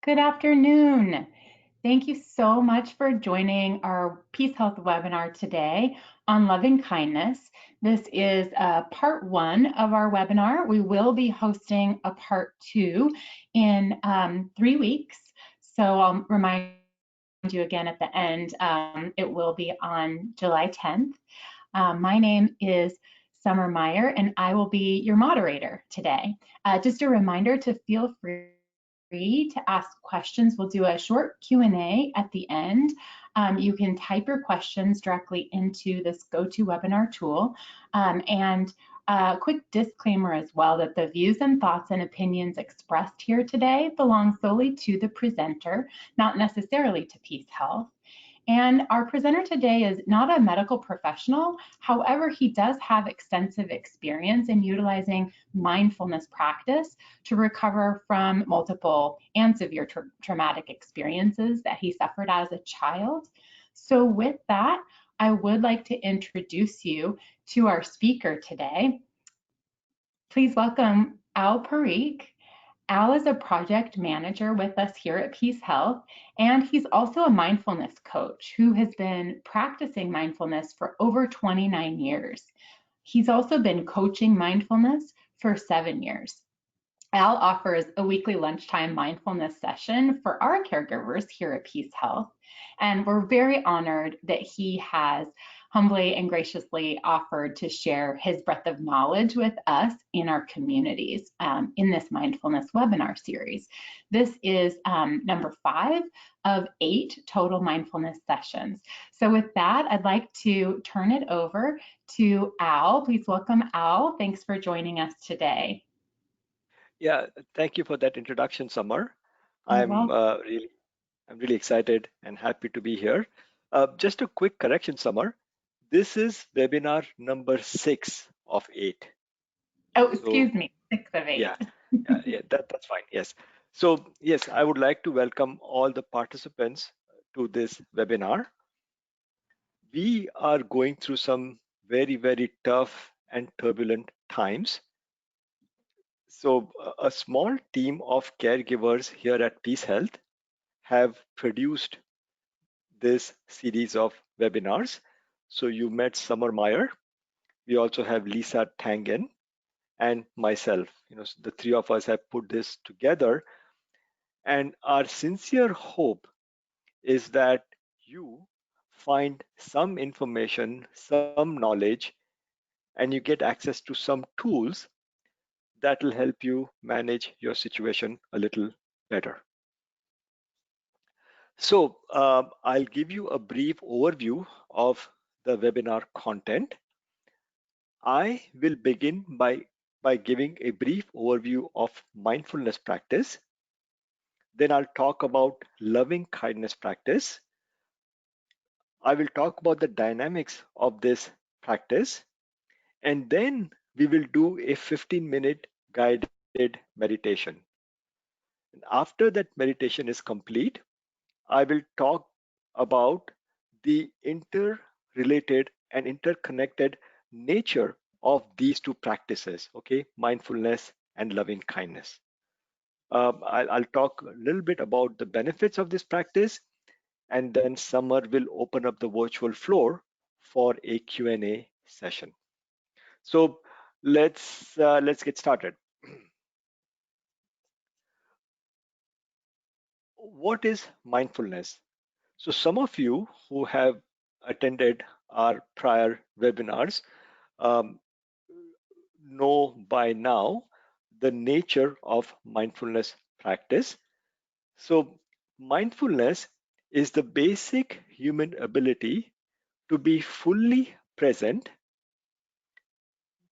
Good afternoon. Thank you so much for joining our PeaceHealth webinar today on loving kindness. This is part 1 of our webinar. We will be hosting a part 2 in 3 weeks. So I'll remind you again at the end, it will be on July 10th. My name is Summer Meyer, and I will be your moderator today. Just a reminder to feel free to ask questions. We'll do a short Q&A at the end. You can type your questions directly into this GoToWebinar tool. And a quick disclaimer as well that the views and thoughts and opinions expressed here today belong solely to the presenter, not necessarily to PeaceHealth. And our presenter today is not a medical professional. However, he does have extensive experience in utilizing mindfulness practice to recover from multiple and severe traumatic experiences that he suffered as a child. So with that, I would like to introduce you to our speaker today. Please welcome Al Parikh. Al is a project manager with us here at PeaceHealth, and he's also a mindfulness coach who has been practicing mindfulness for over 29 years. He's also been coaching mindfulness for 7 years. Al offers a weekly lunchtime mindfulness session for our caregivers here at PeaceHealth, and we're very honored that he has humbly and graciously offered to share his breadth of knowledge with us in our communities in this mindfulness webinar series. This is number 5 of 8 total mindfulness sessions. So with that, I'd like to turn it over to Al. Please welcome Al. Thanks for joining us today. Yeah, thank you for that introduction, Summer. You're I'm welcome. really excited and happy to be here. Just a quick correction, Summer. This is webinar number 6 of 8. Oh, So excuse me, 6 of 8. yeah, that's fine. Yes. So yes, I would like to welcome all the participants to this webinar. We are going through some very tough and turbulent times. So a small team of caregivers here at PeaceHealth have produced this series of webinars. So you met Summer Meyer. We also have Lisa Tangen and myself. The three of us have put this together. And our sincere hope is that you find some information, some knowledge, and you get access to some tools that will help you manage your situation a little better. So I'll give you a brief overview of the webinar content. I will begin by giving a brief overview of mindfulness practice. Then I'll talk about loving kindness practice. I will talk about the dynamics of this practice. And then we will do a 15-minute guided meditation. And after that meditation is complete, I will talk about the interrelated and interconnected nature of these two practices, okay, mindfulness and loving kindness. I'll talk a little bit about the benefits of this practice, and then Summer will open up the virtual floor for a Q&A session. So let's get started. What is mindfulness? So some of you who have attended our prior webinars um, know by now the nature of mindfulness practice. So mindfulness is the basic human ability to be fully present,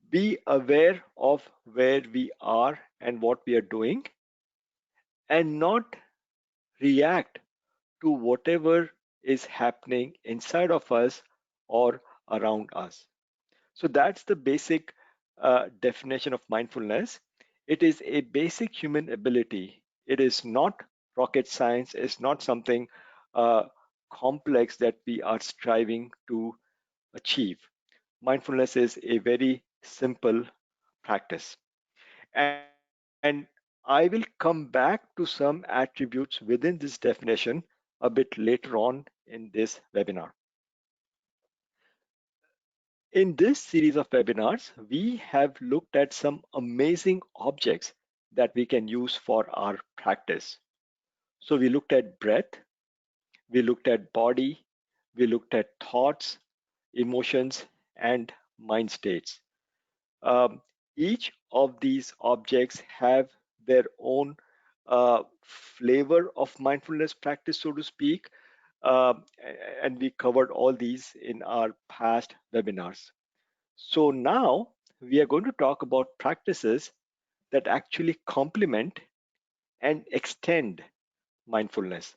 be aware of where we are and what we are doing, and not react to whatever is happening inside of us or around us. So that's the basic definition of mindfulness. It is a basic human ability. It is not rocket science. It's not something complex that we are striving to achieve. Mindfulness is a very simple practice. And I will come back to some attributes within this definition a bit later on in this webinar. In this series of webinars, we have looked at some amazing objects that we can use for our practice. So we looked at breath, we looked at body, we looked at thoughts, emotions, and mind states. Um, each of these objects have their own flavor of mindfulness practice, so to speak, and we covered all these in our past webinars. So now we are going to talk about practices that actually complement and extend mindfulness.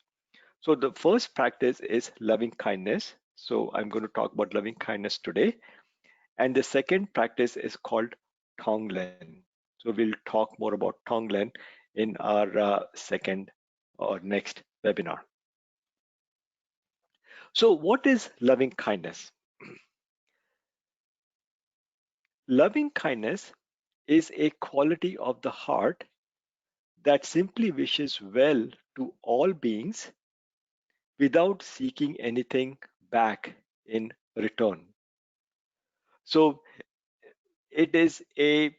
So the first practice is loving kindness. So I'm going to talk about loving kindness today. And the second practice is called Tonglen. So we'll talk more about Tonglen in our second or next webinar. So what is loving kindness? Loving kindness is a quality of the heart that simply wishes well to all beings without seeking anything back in return. So it is a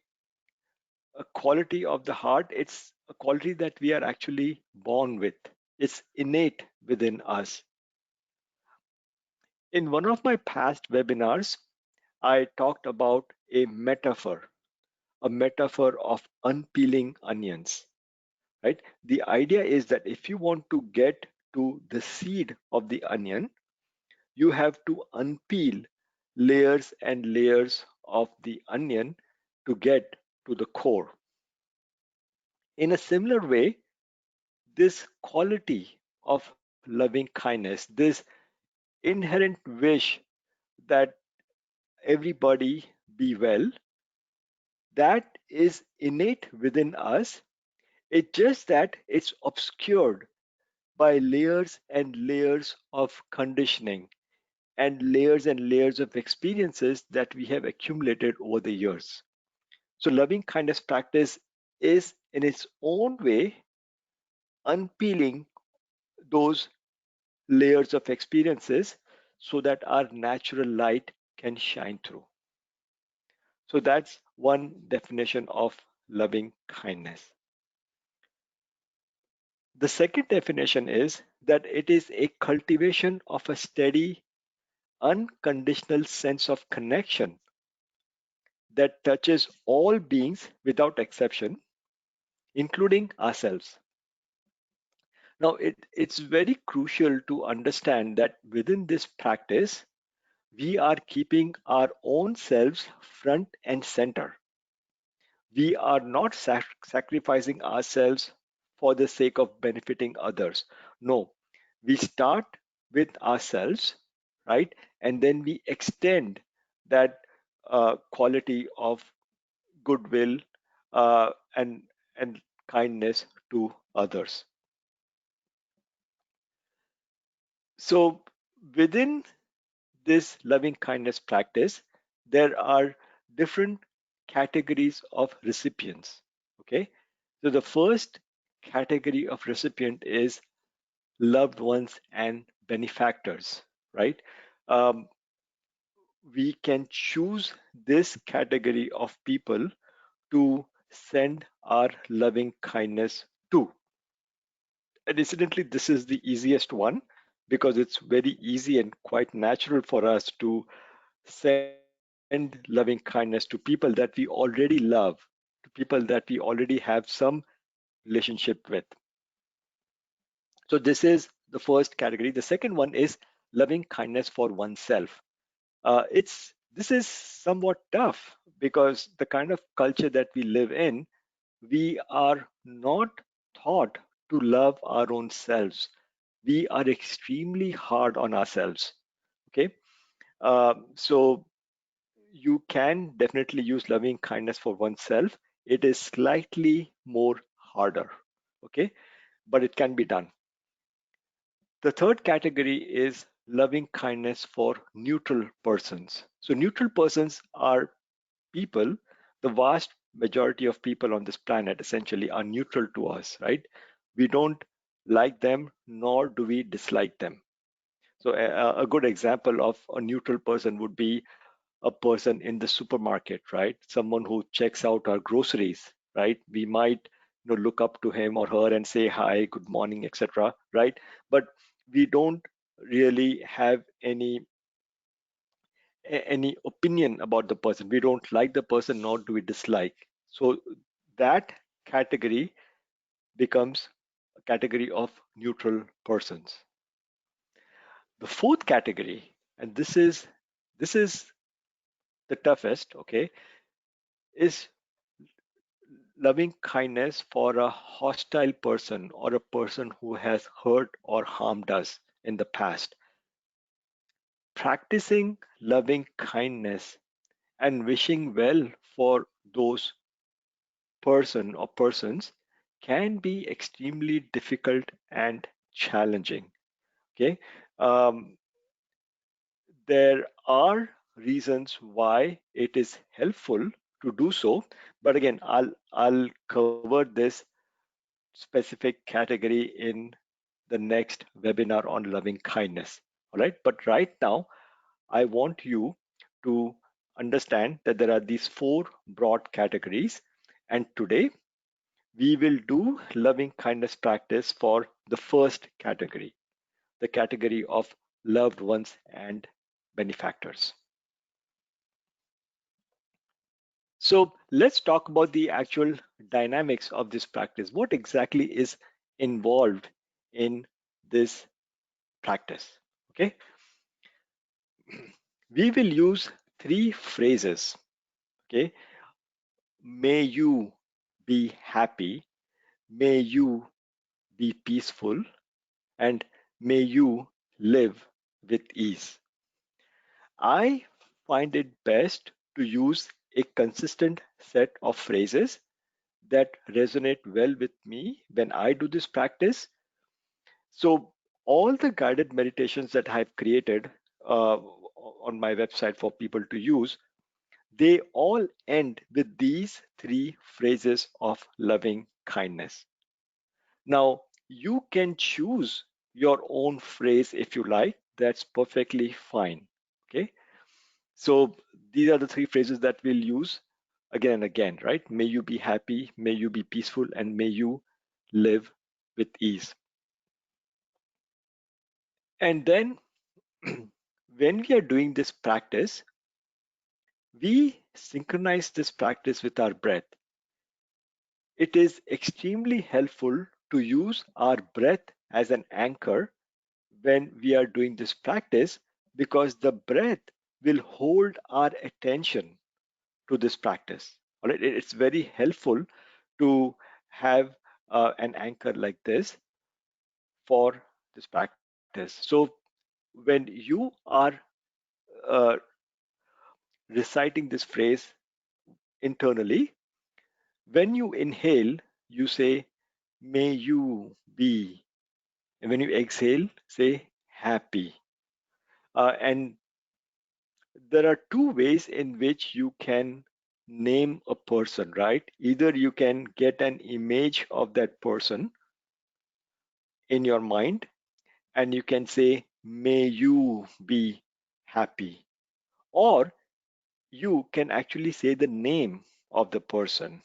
quality of the heart. It's a quality that we are actually born with. It's innate within us. In one of my past webinars, I talked about a metaphor of unpeeling onions, right? The idea is that if you want to get to the seed of the onion, you have to unpeel layers and layers of the onion to get to the core. In a similar way, this quality of loving kindness, this inherent wish that everybody be well, that is innate within us. It's just that it's obscured by layers and layers of conditioning and layers of experiences that we have accumulated over the years. So, loving kindness practice is in its own way unpeeling those layers of experiences so that our natural light can shine through. So, that's one definition of loving kindness. The second definition is that it is a cultivation of a steady, unconditional sense of connection that touches all beings without exception, including ourselves. Now, it's very crucial to understand that within this practice, we are keeping our own selves front and center. We are not sacrificing ourselves for the sake of benefiting others. No, we start with ourselves, right? And then we extend that quality of goodwill and kindness to others. So within this loving kindness practice, there are different categories of recipients. Okay, so the first category of recipient is loved ones and benefactors, right? Um, we can choose this category of people to send our loving kindness to. And incidentally, this is the easiest one because it's very easy and quite natural for us to send loving kindness to people that we already love, to people that we already have some relationship with. So, this is the first category. The second one is loving kindness for oneself. This is somewhat tough because the kind of culture that we live in, we are not taught to love our own selves. We are extremely hard on ourselves. Okay, so you can definitely use loving kindness for oneself. It is slightly more harder, okay, but it can be done. The third category is loving kindness for neutral persons. So neutral persons are people, the vast majority of people on this planet essentially are neutral to us, right? We don't like them, nor do we dislike them. So a good example of a neutral person would be a person in the supermarket, right? Someone who checks out our groceries, right? We might look up to him or her and say hi, good morning, etc., right? But we don't really have any opinion about the person. We don't like the person, nor do we dislike. So that category becomes a category of neutral persons. The fourth category, and this is the toughest, okay, is loving kindness for a hostile person or a person who has hurt or harmed us in the past. Practicing loving kindness and wishing well for those person or persons can be extremely difficult and challenging. Okay. um, there are reasons why it is helpful to do so, but again, I'll cover this specific category in the next webinar on loving kindness. All right, but right now I want you to understand that there are these four broad categories, and today we will do loving kindness practice for the first category, the category of loved ones and benefactors. So let's talk about the actual dynamics of this practice. What exactly is involved in this practice? Okay, we will use three phrases. Okay, may you be happy, may you be peaceful, and may you live with ease. I find it best to use a consistent set of phrases that resonate well with me when I do this practice. So, all the guided meditations that I've created on my website for people to use, they all end with these three phrases of loving kindness. Now, you can choose your own phrase if you like, that's perfectly fine. Okay, so these are the three phrases that we'll use again and again, right? May you be happy, may you be peaceful, and may you live with ease. And then when we are doing this practice, we synchronize this practice with our breath. It is extremely helpful to use our breath as an anchor when we are doing this practice, because the breath will hold our attention to this practice. All right, it's very helpful to have an anchor like this for this practice. So when you are uh, reciting this phrase internally, when you inhale, you say, may you be. And when you exhale, say, happy. And there are two ways in which you can name a person, right? Either you can get an image of that person in your mind and you can say, may you be happy. Or you can actually say the name of the person.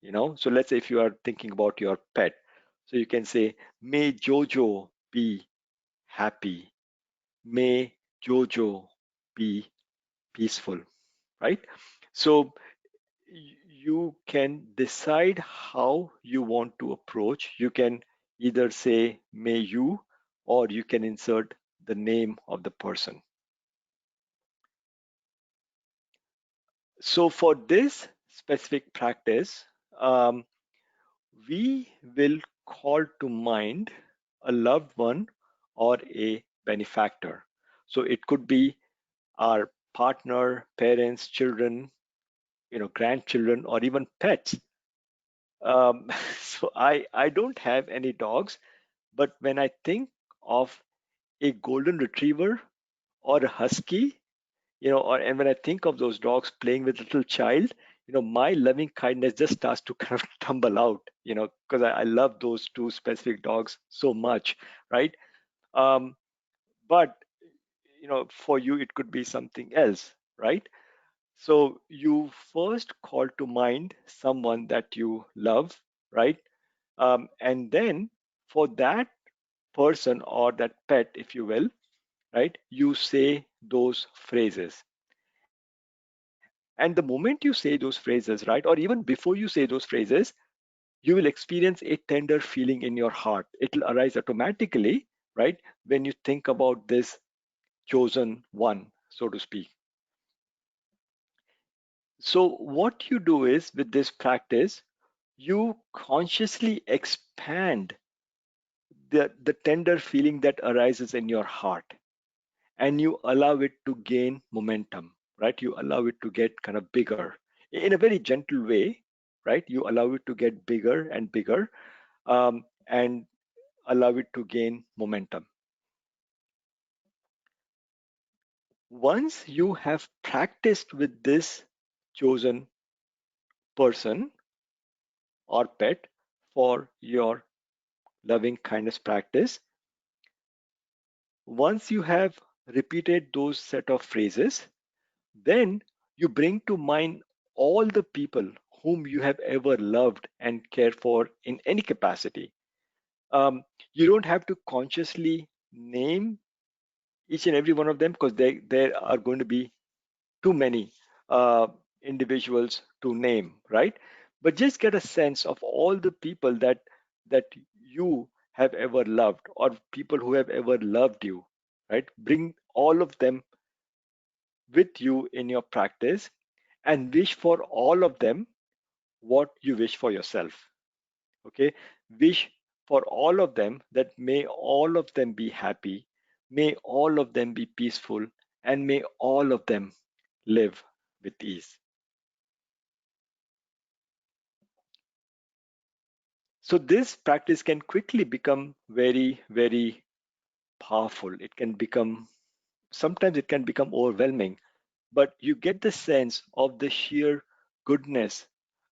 So let's say if you are thinking about your pet, so you can say, may Jojo be happy, may Jojo be peaceful, right? So you can decide how you want to approach. You can either say may you, or you can insert the name of the person. So for this specific practice, um, we will call to mind a loved one or a benefactor. So it could be our partner, parents, children, grandchildren, or even pets. So I don't have any dogs, but when I think of a golden retriever or a husky, and when I think of those dogs playing with little child, my loving kindness just starts to kind of tumble out, because I love those two specific dogs so much, right? um, but for you it could be something else, right? So you first call to mind someone that you love, right? And then for that person or that pet, if you will, right, you say those phrases. And the moment you say those phrases, right, or even before you say those phrases, you will experience a tender feeling in your heart. It'll arise automatically, right, when you think about this chosen one, so to speak. So, what you do is with this practice, you consciously expand the tender feeling that arises in your heart, and you allow it to gain momentum, right? You allow it to get kind of bigger in a very gentle way, right? You allow it to get bigger and bigger, and allow it to gain momentum. Once you have practiced with this chosen person or pet for your loving kindness practice, once you have repeated those set of phrases, then you bring to mind all the people whom you have ever loved and cared for in any capacity. Um, you don't have to consciously name each and every one of them, because there are going to be too many uh, individuals to name, right? But just get a sense of all the people that you have ever loved, or people who have ever loved you, right? Bring all of them with you in your practice, and wish for all of them what you wish for yourself. Okay, wish for all of them that may all of them be happy, may all of them be peaceful, and may all of them live with ease. So this practice can quickly become very, very powerful. It can become, sometimes it can become overwhelming, but you get the sense of the sheer goodness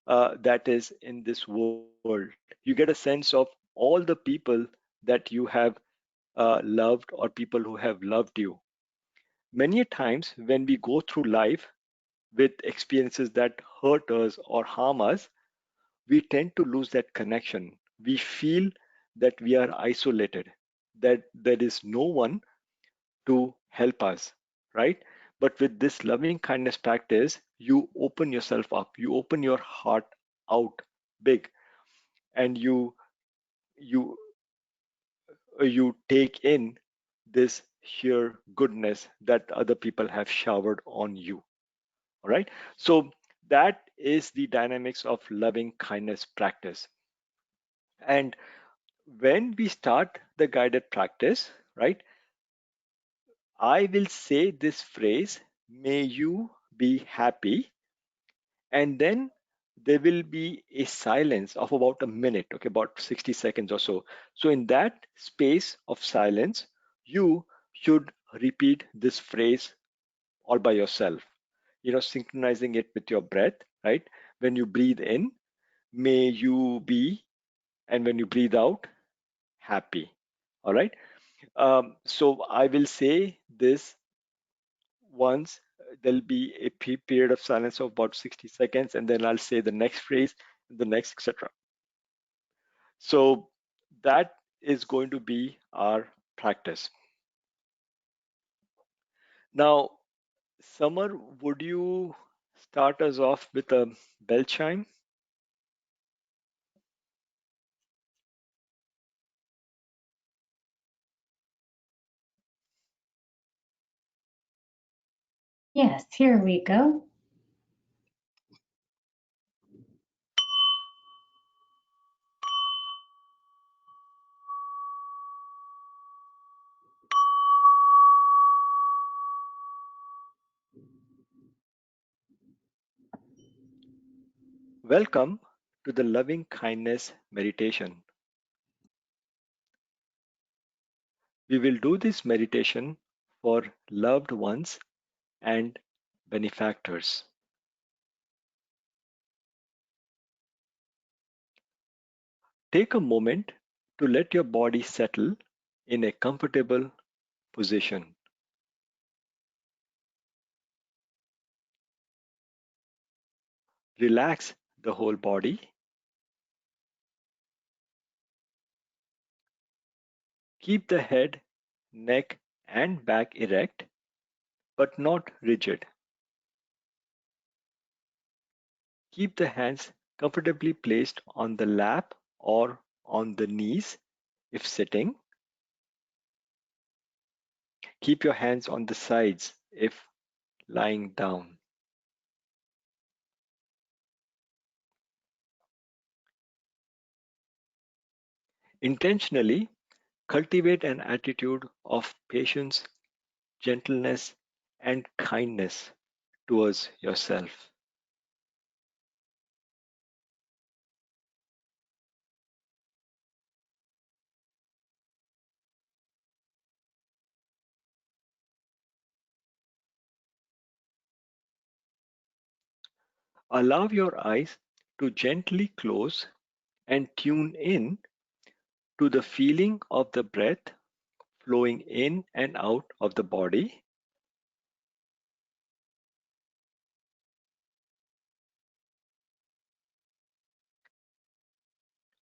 that is in this world. You get a sense of all the people that you have loved, or people who have loved you. Many a times when we go through life with experiences that hurt us or harm us, we tend to lose that connection. We feel that we are isolated, that there is no one to help us, right? But with this loving kindness practice, you open yourself up, you open your heart out big, and you you take in this sheer goodness that other people have showered on you. All right. So that is the dynamics of loving kindness practice. And when we start the guided practice, right, I will say this phrase, may you be happy, and then there will be a silence of about a minute, okay, about 60 seconds or so. So in that space of silence, you should repeat this phrase all by yourself, synchronizing it with your breath, right? When you breathe in, may you be, and when you breathe out, happy. All right. So I will say this once. There'll be a period of silence of about 60 seconds, and then I'll say the next phrase, the next, etc. So that is going to be our practice. Now, Summer, would you start us off with a bell chime? Yes, here we go. Welcome to the loving kindness meditation. We will do this meditation for loved ones and benefactors. Take a moment to let your body settle in a comfortable position. Relax the whole body. Keep the head, neck, and back erect, but not rigid. Keep the hands comfortably placed on the lap or on the knees if sitting. Keep your hands on the sides if lying down. Intentionally cultivate an attitude of patience, gentleness, and kindness towards yourself. Allow your eyes to gently close and tune in to the feeling of the breath flowing in and out of the body.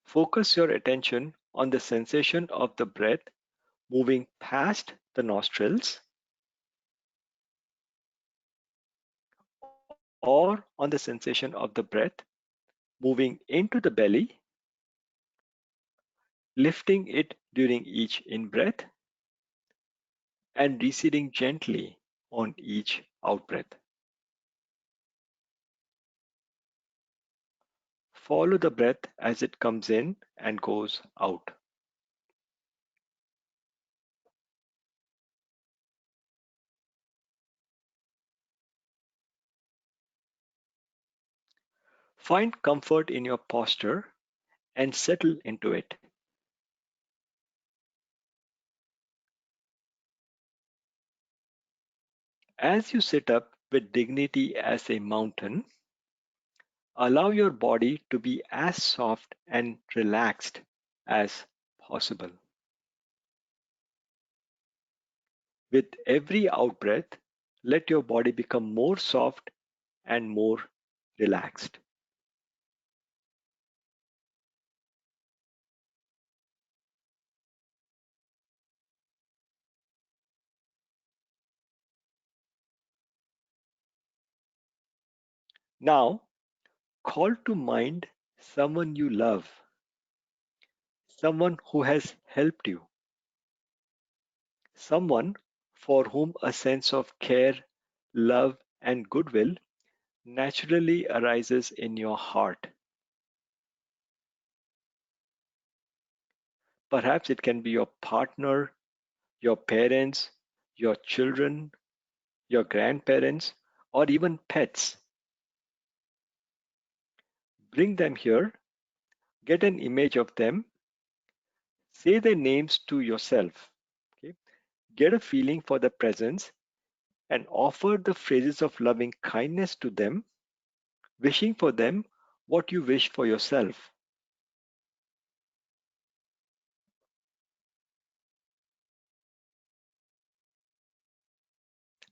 Focus your attention on the sensation of the breath moving past the nostrils or on the sensation of the breath moving into the belly, lifting it during each in breath and receding gently on each out breath. Follow the breath as it comes in and goes out. Find comfort in your posture and settle into it. As you sit up with dignity as a mountain, allow your body to be as soft and relaxed as possible. With every out breath, let your body become more soft and more relaxed. Now, call to mind someone you love, someone who has helped you, someone for whom a sense of care, love, and goodwill naturally arises in your heart. Perhaps it can be your partner, your parents, your children, your grandparents, or even pets. Bring them here, get an image of them, say their names to yourself. Okay? Get a feeling for the presence and offer the phrases of loving kindness to them, wishing for them what you wish for yourself.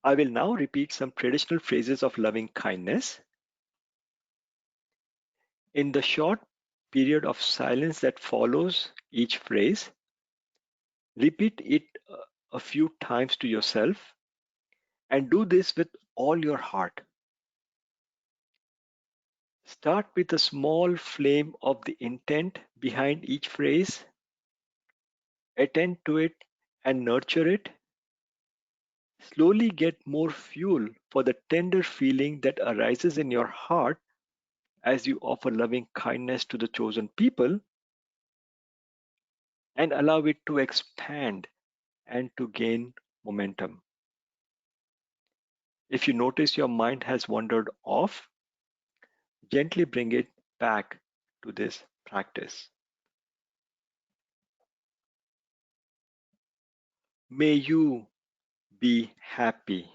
I will now repeat some traditional phrases of loving kindness. In the short period of silence that follows each phrase, repeat it a few times to yourself and do this with all your heart. Start with a small flame of the intent behind each phrase, attend to it and nurture it. Slowly get more fuel for the tender feeling that arises in your heart as you offer loving kindness to the chosen people and allow it to expand and to gain momentum. If you notice your mind has wandered off, gently bring it back to this practice. May you be happy.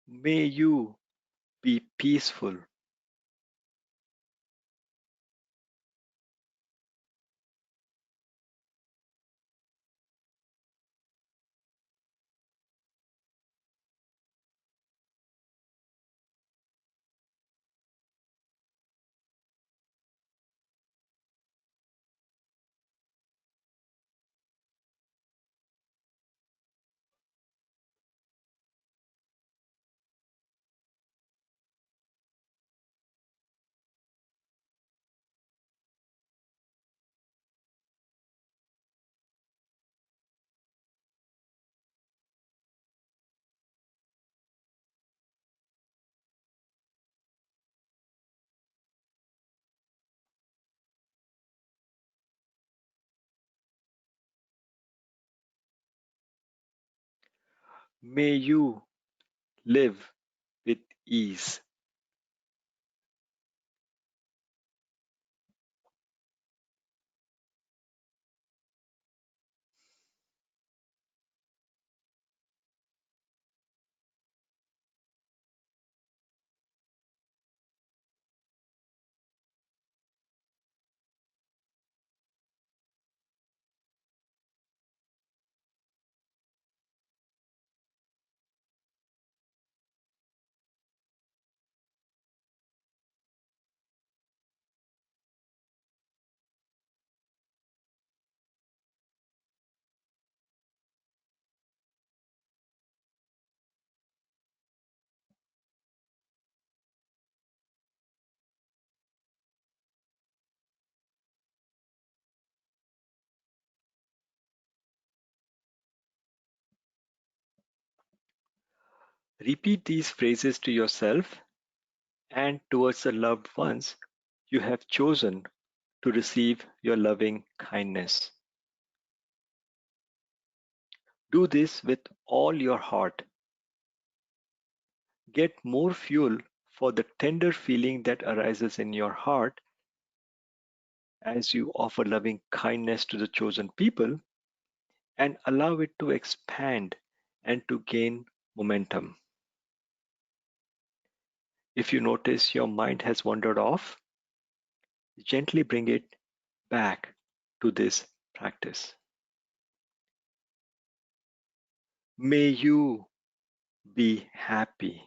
May you be peaceful. May you live with ease. Repeat these phrases to yourself and towards the loved ones you have chosen to receive your loving kindness. Do this with all your heart. Get more fuel for the tender feeling that arises in your heart as you offer loving kindness to the chosen people and allow it to expand and to gain momentum. If you notice your mind has wandered off, gently bring it back to this practice. May you be happy.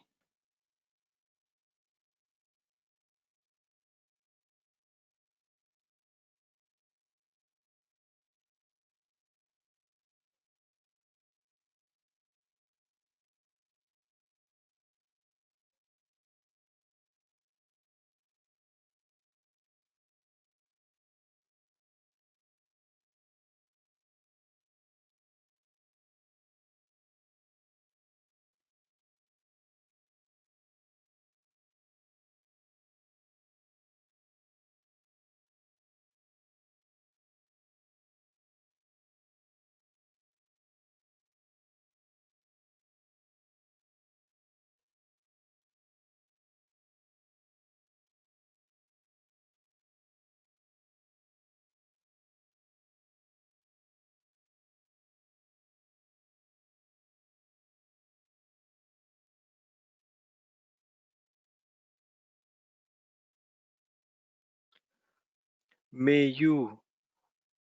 May you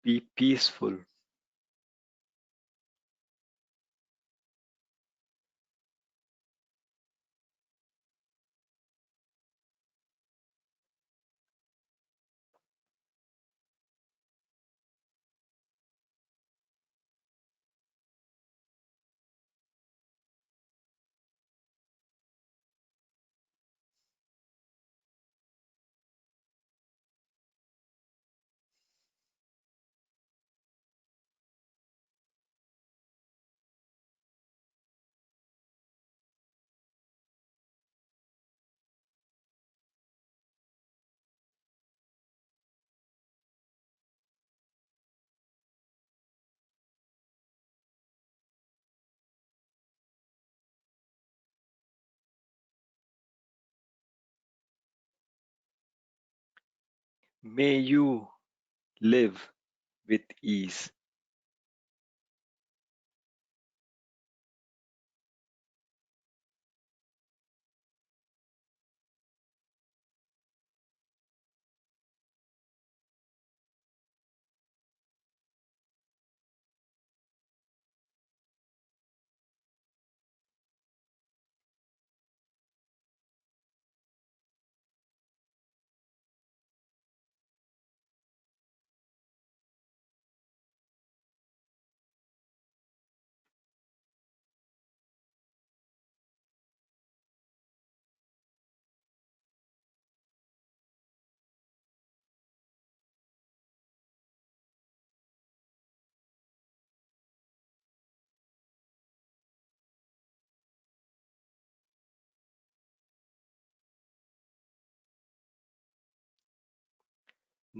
be peaceful. May you live with ease.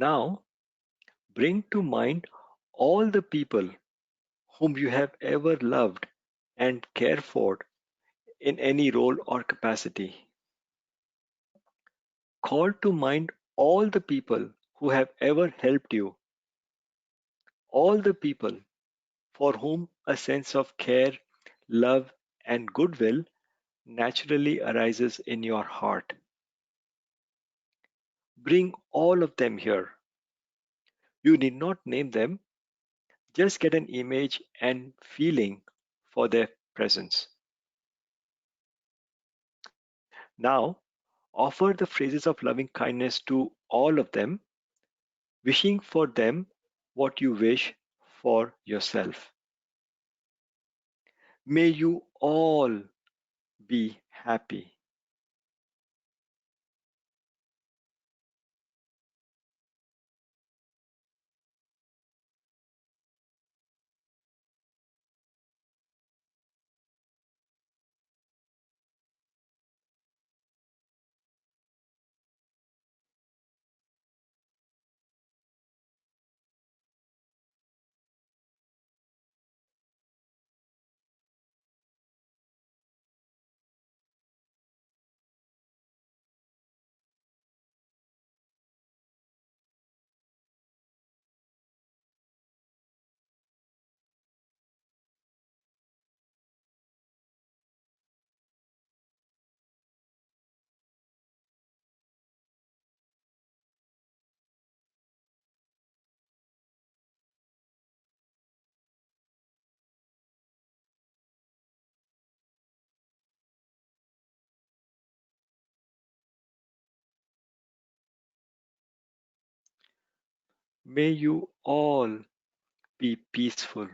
Now, bring to mind all the people whom you have ever loved and cared for in any role or capacity. Call to mind all the people who have ever helped you, all the people for whom a sense of care, love, and goodwill naturally arises in your heart. Bring all of them here. You need not name them, just get an image and feeling for their presence. Now, offer the phrases of loving kindness to all of them, wishing for them what you wish for yourself. May you all be happy. May you all be peaceful.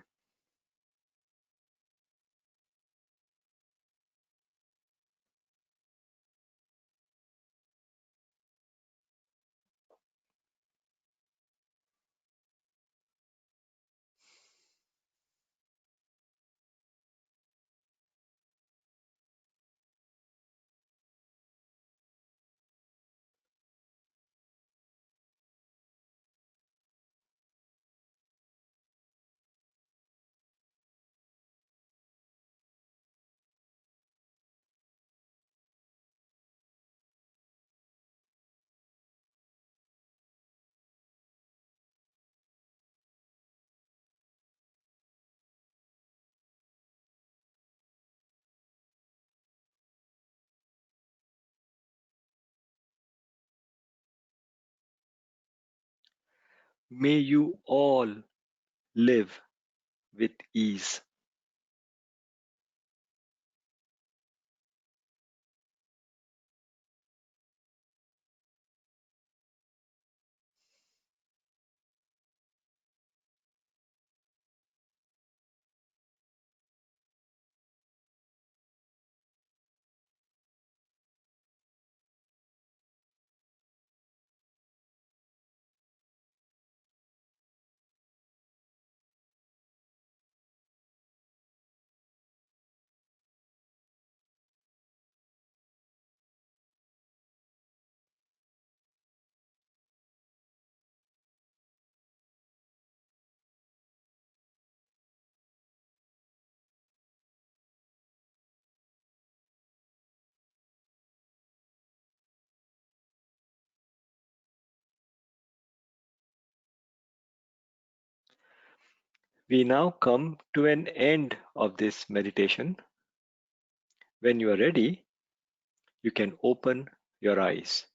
May you all live with ease. We now come to an end of this meditation. When you are ready, you can open your eyes.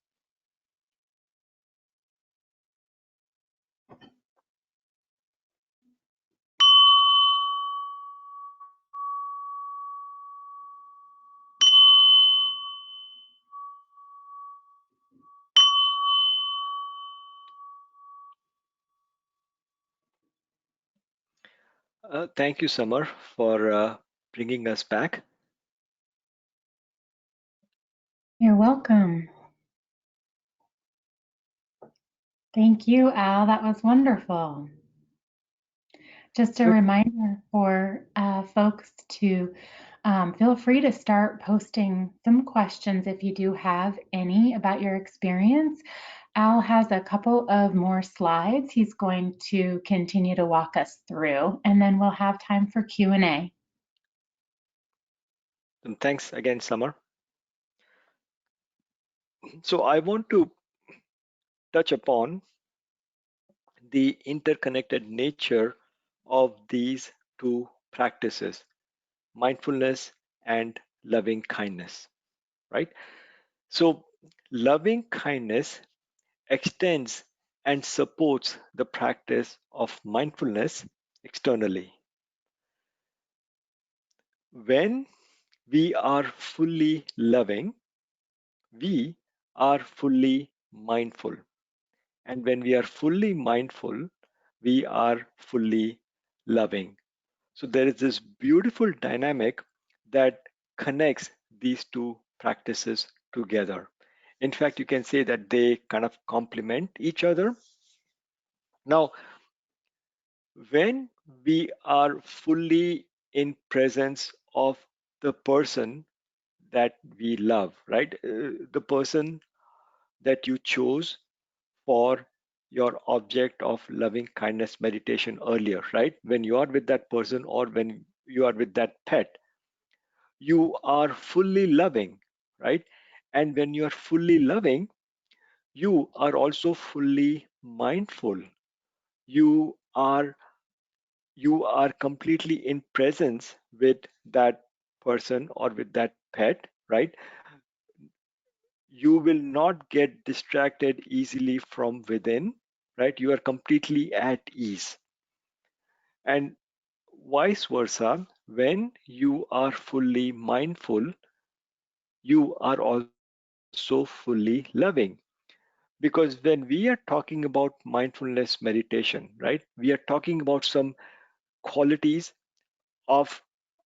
Thank you, Summer, for bringing us back. You're welcome. Thank you, Al. That was wonderful. Just a Good. reminder for folks to feel free to start posting some questions if you do have any about your experience. Al has a couple of more slides he's going to continue to walk us through, and then we'll have time for Q&A. And thanks again, Summer. So I want to touch upon the interconnected nature of these two practices, mindfulness and loving kindness, right? So loving kindness extends and supports the practice of mindfulness externally. When we are fully loving, we are fully mindful. And when we are fully mindful, we are fully loving. So there is this beautiful dynamic that connects these two practices together. In fact, you can say that they kind of complement each other. Now, when we are fully in presence of the person that we love, right? The person that you chose for your object of loving kindness meditation earlier, right? When you are with that person or when you are with that pet, you are fully loving, right? And when you are fully loving, you are also fully mindful. You are you are completely in presence with that person or with that pet, right? You will not get distracted easily from within, right? You are completely at ease. And vice versa, when you are fully mindful, you are also fully loving. Because when we are talking about mindfulness meditation, right, we are talking about some qualities of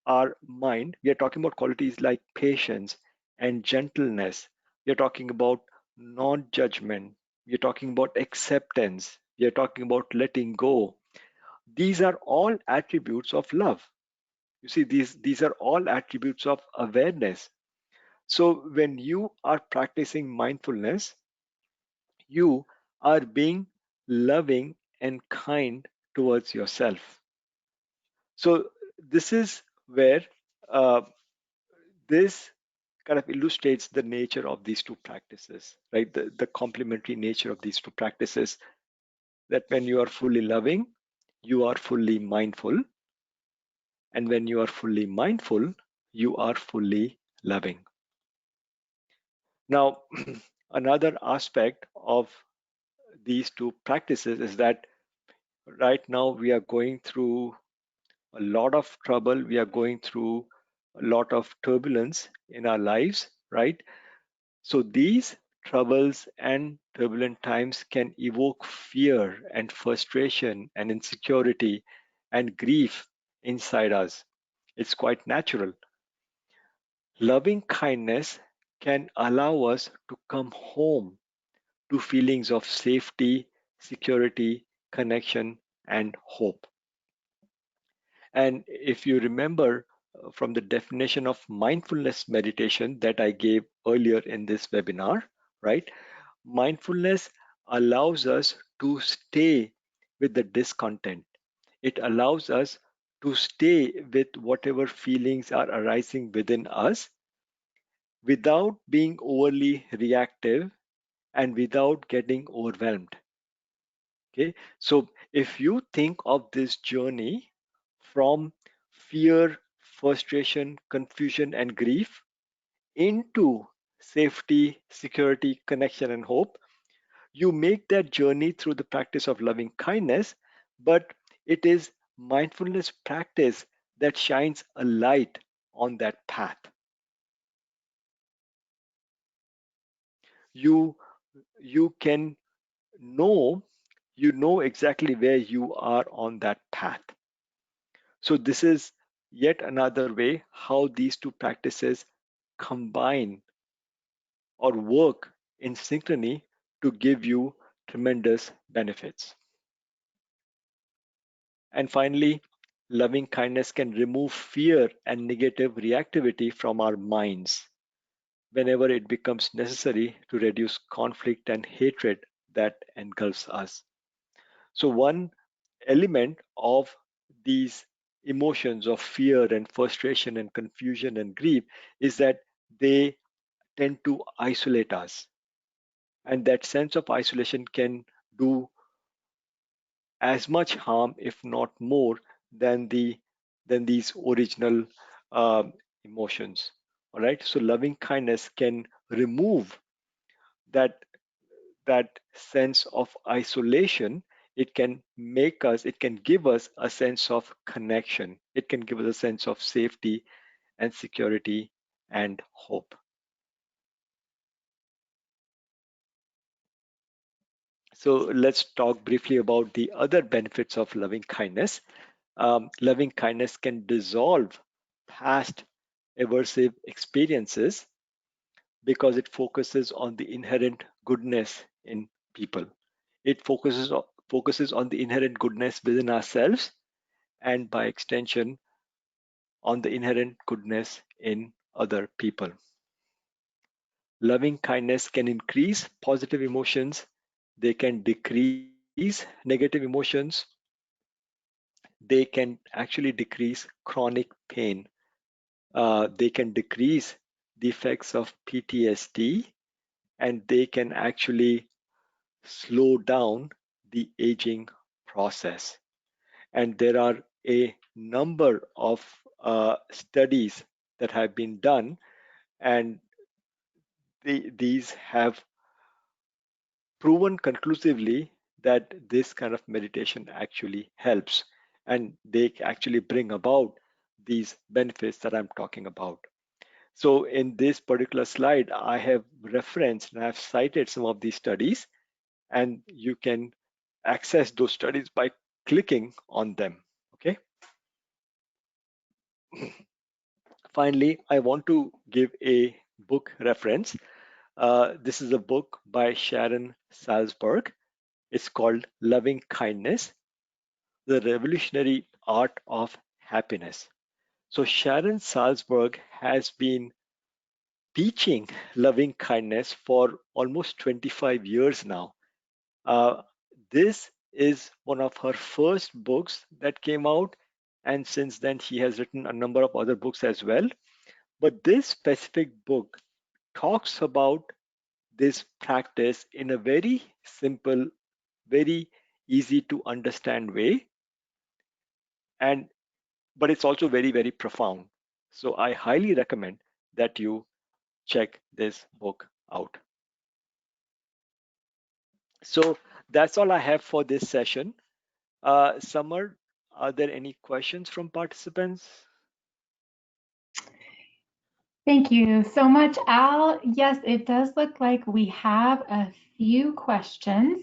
our mind. We are talking about qualities like patience and gentleness. We are talking about non judgment. We are talking about acceptance. We are talking about letting go. These are all attributes of love. You see, these are all attributes of awareness. So when you are practicing mindfulness, you are being loving and kind towards yourself. So this is where uh, this kind of illustrates the nature of these two practices, right? The complementary nature of these two practices, that when you are fully loving, you are fully mindful. And when you are fully mindful, you are fully loving. Now, another aspect of these two practices is that right now we are going through a lot of trouble. We are going through a lot of turbulence in our lives, right? So these troubles and turbulent times can evoke fear and frustration and insecurity and grief inside us. It's quite natural. Loving kindness can allow us to come home to feelings of safety, security, connection, and hope. And if you remember from the definition of mindfulness meditation that I gave earlier in this webinar, right? Mindfulness allows us to stay with the discontent. It allows us to stay with whatever feelings are arising within us without being overly reactive and without getting overwhelmed. Okay, so if you think of this journey from fear, frustration, confusion, and grief into safety, security, connection, and hope, you make that journey through the practice of loving kindness, but it is mindfulness practice that shines a light on that path. You you can know you know exactly where you are on that path. So this is yet another way how these two practices combine or work in synchrony to give you tremendous benefits. And finally, loving kindness can remove fear and negative reactivity from our minds whenever it becomes necessary to reduce conflict and hatred that engulfs us. So, one element of these emotions of fear and frustration and confusion and grief is that they tend to isolate us. And that sense of isolation can do as much harm, if not more, than these original um emotions. All right. So loving kindness can remove that sense of isolation. It can make us. It can give us a sense of connection. It can give us a sense of safety and security and hope. So let's talk briefly about the other benefits of loving kindness. Loving kindness can dissolve past aversive experiences because it focuses on the inherent goodness in people. It focuses on the inherent goodness within ourselves and by extension on the inherent goodness in other people. Loving kindness can increase positive emotions, they can decrease negative emotions, they can actually decrease chronic pain, they can decrease the effects of PTSD, and they can actually slow down the aging process. And there are a number of studies that have been done, and these have proven conclusively that this kind of meditation actually helps, and they actually bring about these benefits that I'm talking about. So in this particular slide, I have referenced and I've cited some of these studies, and you can access those studies by clicking on them. Okay. Finally, I want to give a book reference. This is a book by Sharon Salzberg. It's called Loving Kindness: The Revolutionary Art of Happiness. So Sharon Salzberg has been teaching loving kindness for almost 25 years now. Uh, this is one of her first books that came out, and since then, she has written a number of other books as well. But this specific book talks about this practice in a very simple, very easy to understand way, and but it's also very, very profound. So I highly recommend that you check this book out. So that's all I have for this session. Summer, are there any questions from participants? Thank you so much, Al. Yes, it does look like we have a few questions,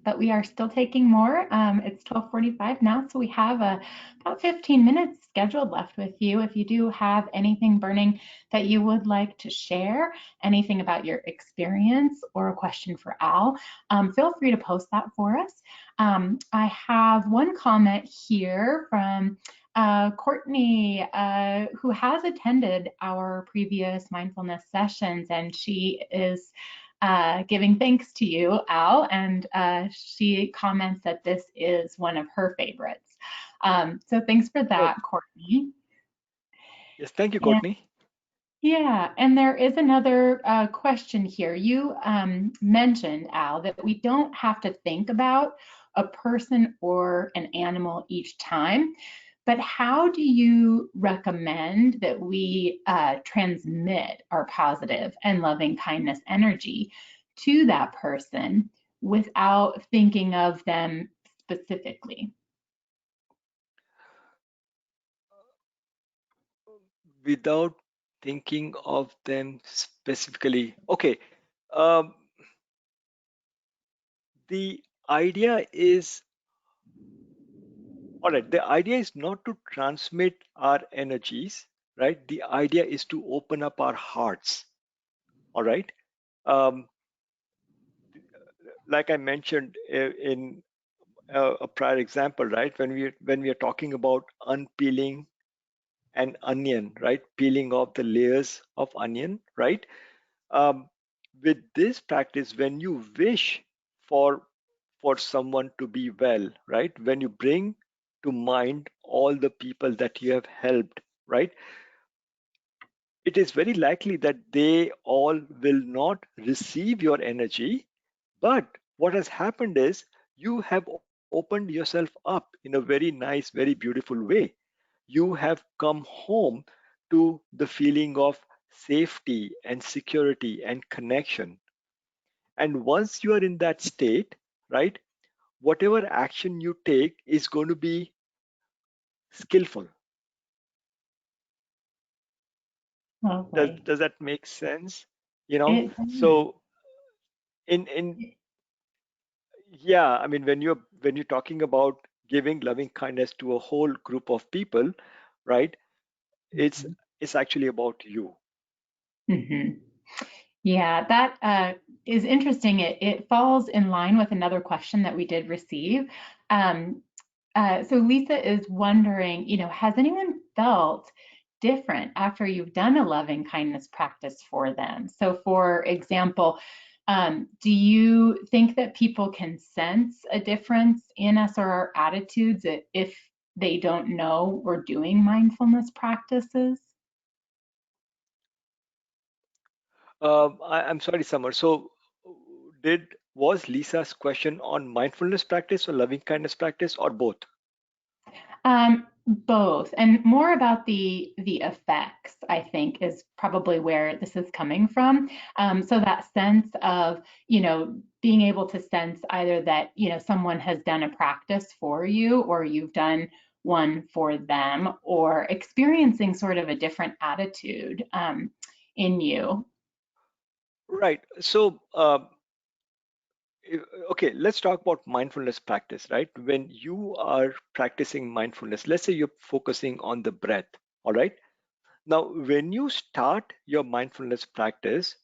but we are still taking more. It's 12:45 now, so we have about 15 minutes scheduled left with you. If you do have anything burning that you would like to share, anything about your experience or a question for Al, feel free to post that for us. I have one comment here from Courtney, who has attended our previous mindfulness sessions, and she is giving thanks to you, Al, and she comments that this is one of her favorites. So thanks for Oh, that, Courtney. yes, thank you, And Courtney. yeah, and there is another question here. You mentioned, Al, that we don't have to think about a person or an animal each time, but how do you recommend that we transmit our positive and loving kindness energy to that person without thinking of them specifically? Without thinking of them specifically. Okay. Um, the idea is, all right, the idea is not to transmit our energies, right? The idea is to open up our hearts, all right? Um, like I mentioned in a prior example, right? When we are talking about unpeeling an onion, right? Peeling off the layers of onion, right? Um, with this practice, when you wish for someone to be well, right? When you bring to mind all the people that you have helped, right? It is very likely that they all will not receive your energy. But what has happened is you have opened yourself up in a very nice, very beautiful way. You have come home to the feeling of safety and security and connection. And once you are in that state, right, whatever action you take is going to be skillful. Lovely. Does that make sense? You know, It does. so in yeah, I mean, when you're talking about giving loving kindness to a whole group of people, right? It's Mhm. it's actually about you. Mhm. Yeah, that is interesting. It falls in line with another question that we did receive. Um, so Lisa is wondering, has anyone felt different after you've done a loving kindness practice for them? So, for example, do you think that people can sense a difference in us or our attitudes if they don't know we're doing mindfulness practices? I'm sorry, Summer. So, did was Lisa's question on mindfulness practice or loving kindness practice or both? Both, and more about the effects, I think, is probably where this is coming from. So that sense of, being able to sense either that, someone has done a practice for you or you've done one for them, or experiencing sort of a different attitude in you. Right. So, okay, let's talk about mindfulness practice, right? When you are practicing mindfulness, let's say you're focusing on the breath, all right? Now, when you start your mindfulness practice,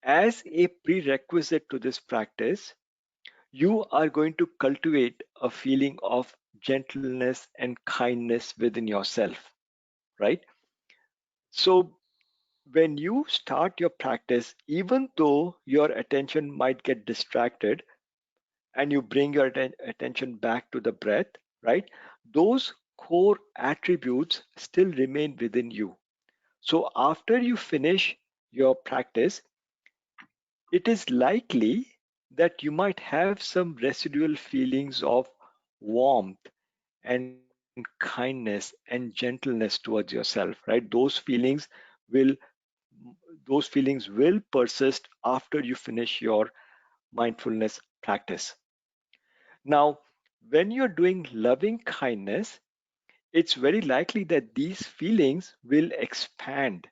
as a prerequisite to this practice, you are going to cultivate a feeling of gentleness and kindness within yourself, right? So, when you start your practice, even though your attention might get distracted and you bring your attention back to the breath, right? Those core attributes still remain within you. So, after you finish your practice, it is likely that you might have some residual feelings of warmth and kindness and gentleness towards yourself, right? Will those feelings will persist after you finish your mindfulness practice. Now, when you're doing loving kindness, it's very likely that these feelings will expand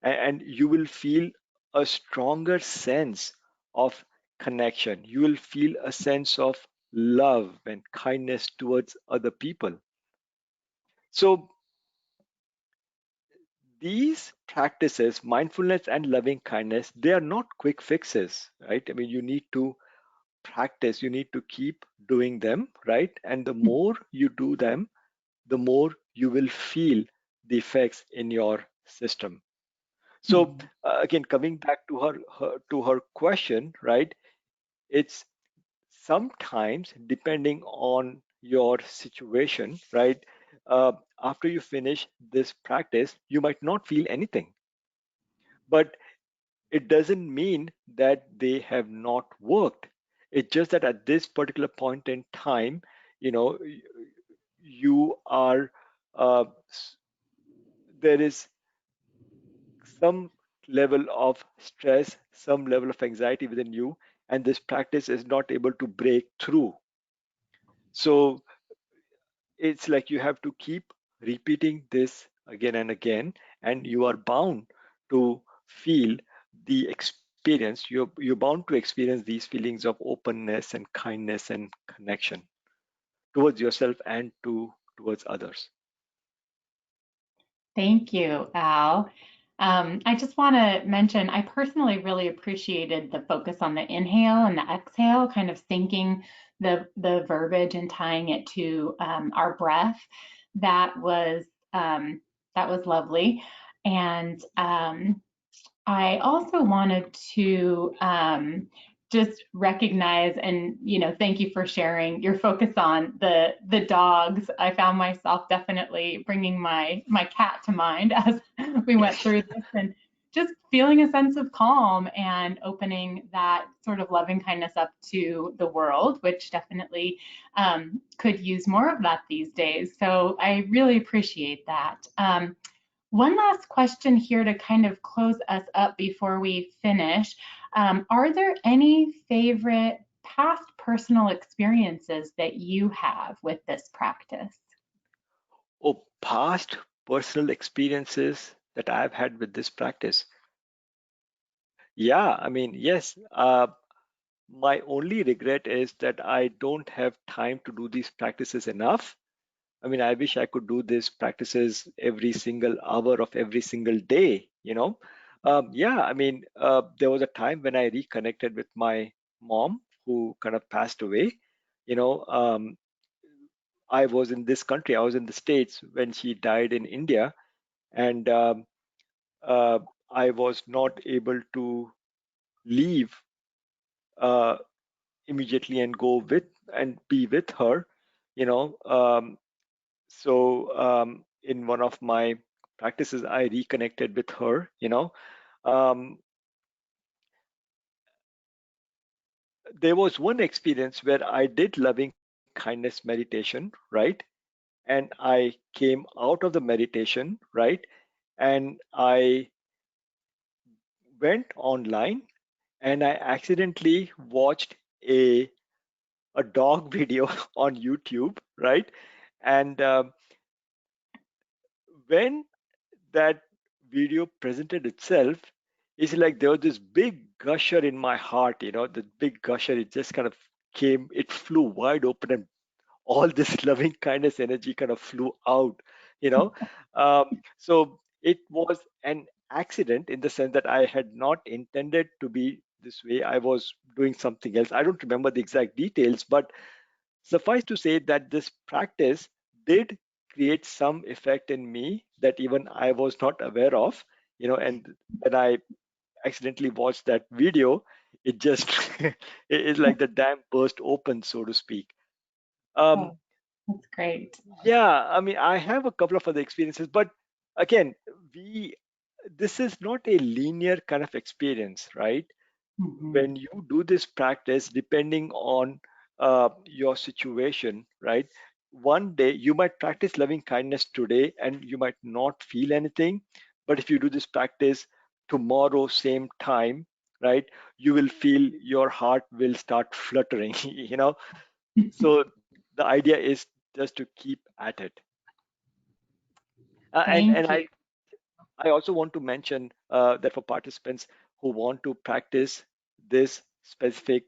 and you will feel a stronger sense of connection. You will feel a sense of love and kindness towards other people. So, these practices, mindfulness and loving kindness, they are not quick fixes, right? I mean, you need to practice, you need to keep doing them, right? And the more you do them, the more you will feel the effects in your system. So Mhm. again, coming back to her question, right? It's sometimes depending on your situation, right? After you finish this practice, you might not feel anything, but it doesn't mean that they have not worked. It's just that at this particular point in time, you know, you are there is some level of stress, some level of anxiety within you, and this practice is not able to break through. So it's like you have to keep repeating this again and again, and you are bound to feel the experience. You're bound to experience these feelings of openness and kindness and connection towards yourself and towards others. Thank you, Al. I just want to mention, I personally really appreciated the focus on the inhale and the exhale, kind of syncing the verbiage and tying it to our breath. That was that was lovely, and I also wanted to just recognize and, thank you for sharing your focus on the dogs. I found myself definitely bringing my cat to mind as we went through this, and just feeling a sense of calm and opening that sort of loving kindness up to the world, which definitely could use more of that these days. So I really appreciate that. One last question here to kind of close us up before we finish. Are there any favorite past personal experiences that you have with this practice? Oh, past personal experiences that I've had with this practice. Yeah, I mean, yes. My only regret is that I don't have time to do these practices enough. I mean, I wish I could do these practices every single hour of every single day, you know. Yeah, I mean, there was a time when I reconnected with my mom who kind of passed away. You know, I was in this country, I was in the States when she died in India, and uh, I was not able to leave uh, immediately and go with and be with her, you know. In one of my practices, I reconnected with her, you know. Um, there was one experience where I did loving kindness meditation, right? And I came out of the meditation, right? And I went online and I accidentally watched a dog video on YouTube, right? And when that video presented itself, it's like there was this big gusher in my heart, you know, the big gusher, it just kind of came, it flew wide open, and all this loving kindness energy kind of flew out, you know. So it was an accident in the sense that I had not intended to be this way. I was doing something else. I don't remember the exact details, but suffice to say that this practice did create some effect in me that even I was not aware of, you know. And when I accidentally watched that video, it just it's like the dam burst open, so to speak. Um, Oh, that's great. yeah, I mean, I have a couple of other experiences, but again, we this is not a linear kind of experience, right? Mhm. When you do this practice, depending on your situation, right? One day you might practice loving kindness today and you might not feel anything. But if you do this practice tomorrow, same time, right, you will feel your heart will start fluttering, you know? So the idea is just to keep at it. And Thank you. I also want to mention that for participants who want to practice this specific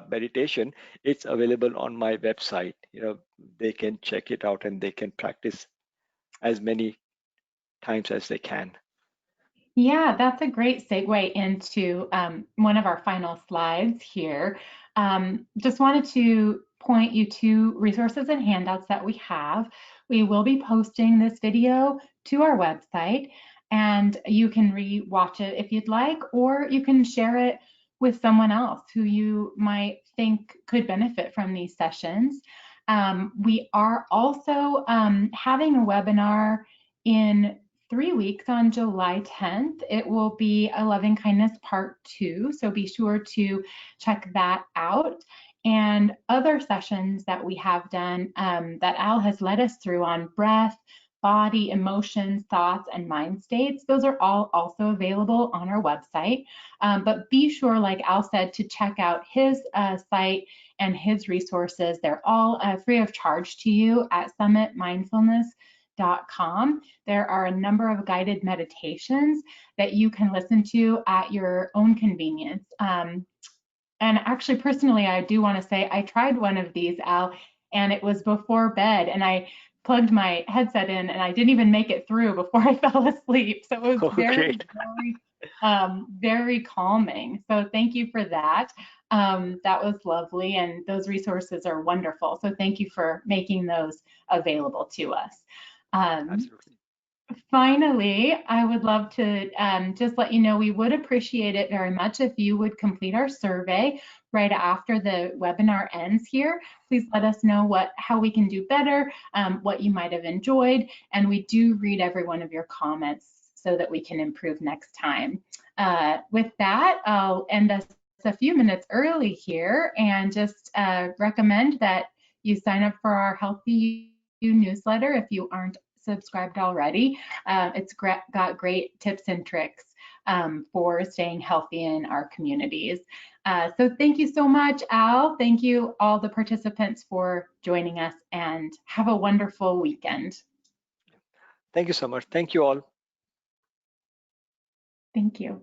meditation, it's available on my website. You know, they can check it out and they can practice as many times as they can. Yeah, that's a great segue into one of our final slides here. Just wanted to point you to resources and handouts that we have. We will be posting this video to our website, and you can re-watch it if you'd like, or you can share it with someone else who you might think could benefit from these sessions. We are also having a webinar in 3 weeks on July 10th. It will be a Loving Kindness Part 2, so be sure to check that out. And other sessions that we have done that Al has led us through on breath, body, emotions, thoughts, and mind states, those are all also available on our website. But be sure, like Al said, to check out his site and his resources. They're all free of charge to you at summitmindfulness.com. There are a number of guided meditations that you can listen to at your own convenience. And actually, personally, I do want to say I tried one of these, Al, and it was before bed, and I plugged my headset in, and I didn't even make it through before I fell asleep. So it was Oh, very, great. very calming. So thank you for that. That was lovely, and those resources are wonderful. So thank you for making those available to us. Um, Absolutely. Finally, I would love to just let you know we would appreciate it very much if you would complete our survey. right after the webinar ends here. Please let us know how we can do better, what you might have enjoyed, and we do read every one of your comments so that we can improve next time. With that, I'll end us a few minutes early here and just recommend that you sign up for our Healthy You newsletter if you aren't subscribed already. It's got great tips and tricks for staying healthy in our communities. So thank you so much, Al. Thank you all the participants for joining us, and have a wonderful weekend. Thank you so much. Thank you all. Thank you.